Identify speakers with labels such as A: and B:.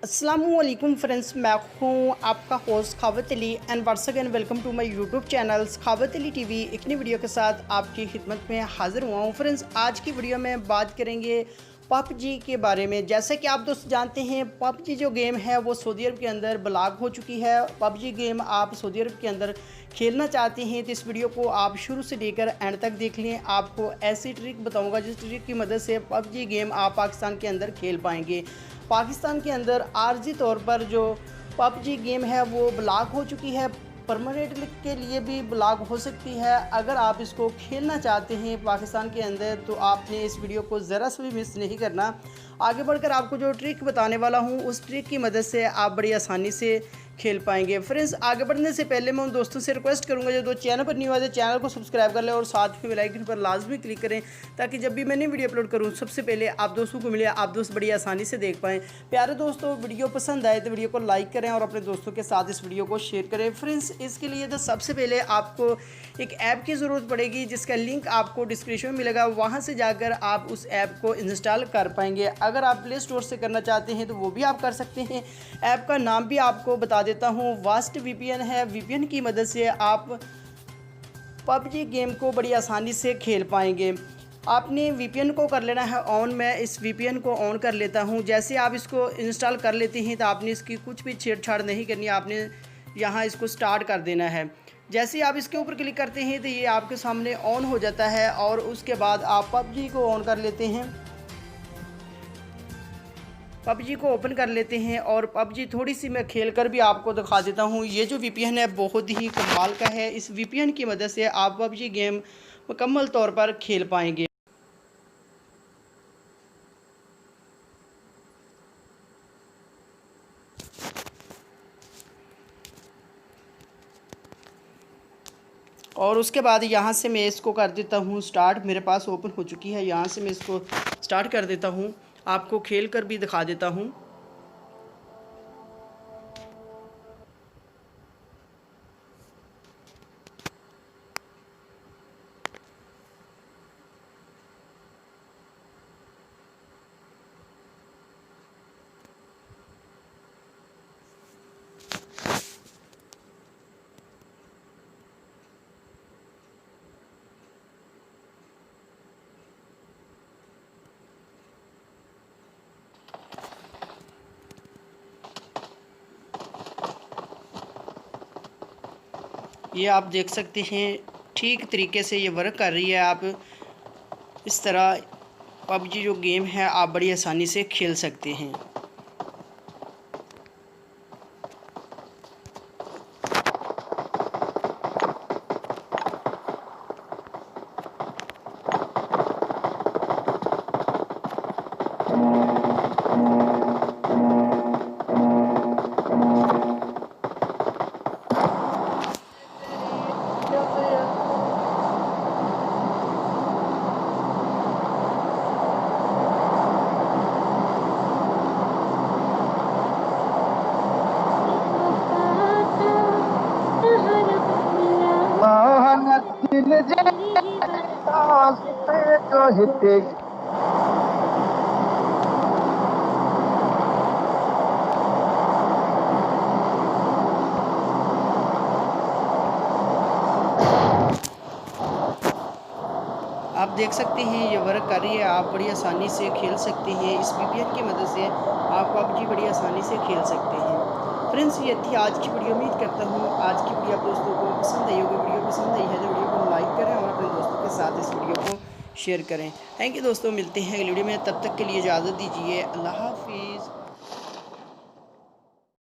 A: अस्सलामुअलैकुम फ्रेंड्स, मैं हूँ आपका host Khawat Ali and once again welcome to my YouTube channel Khawat Ali TV. एक नई वीडियो के साथ आपकी खिदमत में हाज़िर हुआ हूँ। फ्रेंड्स, आज की वीडियो में बात करेंगे पबजी के बारे में। जैसे कि आप दोस्त जानते हैं, पबजी जो गेम है वो सऊदी अरब के अंदर ब्लॉक हो चुकी है। पबजी गेम आप सऊदी अरब के अंदर खेलना चाहते हैं तो इस वीडियो को आप शुरू से लेकर एंड तक देख लें। आपको ऐसी ट्रिक बताऊंगा जिस ट्रिक की मदद से पबजी गेम आप पाकिस्तान के अंदर खेल पाएंगे। पाकिस्तान के अंदर आर्जी तौर पर जो पबजी गेम है वो ब्लॉक हो चुकी है, परमानेंट के लिए भी ब्लॉक हो सकती है। अगर आप इसको खेलना चाहते हैं पाकिस्तान के अंदर तो आपने इस वीडियो को ज़रा सा भी मिस नहीं करना। आगे बढ़कर आपको जो ट्रिक बताने वाला हूँ उस ट्रिक की मदद से आप बड़ी आसानी से खेल पाएंगे। फ्रेंड्स, आगे बढ़ने से पहले मैं उन दोस्तों से रिक्वेस्ट करूंगा जो चैनल पर न्यू आए चैनल को सब्सक्राइब कर लें और साथ में बेल आइकन पर लाजमी क्लिक करें ताकि जब भी मैं नई वीडियो अपलोड करूं सबसे पहले आप दोस्तों को मिले, आप दोस्त बड़ी आसानी से देख पाएँ। प्यारे दोस्तों, वीडियो पसंद आए तो वीडियो को लाइक करें और अपने दोस्तों के साथ इस वीडियो को शेयर करें। फ्रेंड्स, इसके लिए तो सबसे पहले आपको एक ऐप की ज़रूरत पड़ेगी जिसका लिंक आपको डिस्क्रिप्शन में मिलेगा। वहाँ से जाकर आप उस ऐप को इंस्टॉल कर पाएंगे। अगर आप प्ले स्टोर से करना चाहते हैं तो वो भी आप कर सकते हैं। ऐप का नाम भी आपको बता देता हूँ, वास्ट वीपीएन है। वीपीएन की मदद से आप पबजी गेम को बड़ी आसानी से खेल पाएंगे। आपने वीपीएन को कर लेना है ऑन। मैं इस वीपीएन को ऑन कर लेता हूं। जैसे आप इसको इंस्टॉल कर लेते हैं तो आपने इसकी कुछ भी छेड़छाड़ नहीं करनी, आपने यहां इसको स्टार्ट कर देना है। जैसे ही आप इसके ऊपर क्लिक करते हैं तो ये आपके सामने ऑन हो जाता है और उसके बाद आप पबजी को ऑन कर लेते हैं, पबजी को ओपन कर लेते हैं और पबजी थोड़ी सी मैं खेल कर भी आपको दिखा देता हूँ। ये जो वीपीएन है बहुत ही कमाल का है। इस वीपीएन की मदद से आप पबजी गेम मुकम्मल तौर पर खेल पाएंगे। और उसके बाद यहाँ से मैं इसको कर देता हूँ स्टार्ट। मेरे पास ओपन हो चुकी है, यहाँ से मैं इसको स्टार्ट कर देता हूँ, आपको खेल कर भी दिखा देता हूँ। ये आप देख सकते हैं ठीक तरीके से ये वर्क कर रही है। आप इस तरह पबजी जो गेम है आप बड़ी आसानी से खेल सकते हैं। आप देख सकते हैं ये वर्क कर रही है, आप बड़ी आसानी से खेल सकते हैं। इस वीपीएन की मदद से आप पबजी बड़ी आसानी से खेल सकते हैं। फ्रेंड्स, ये थी आज की वीडियो। उम्मीद करता हूँ आज की वीडियो आप दोस्तों को पसंद आई होगी। वीडियो पसंद आई है तो वीडियो को लाइक करें और अपने दोस्तों के साथ इस वीडियो को शेयर करें। थैंक यू दोस्तों, मिलते हैं अगली वीडियो में। तब तक के लिए इजाज़त दीजिए। अल्लाह हाफिज़।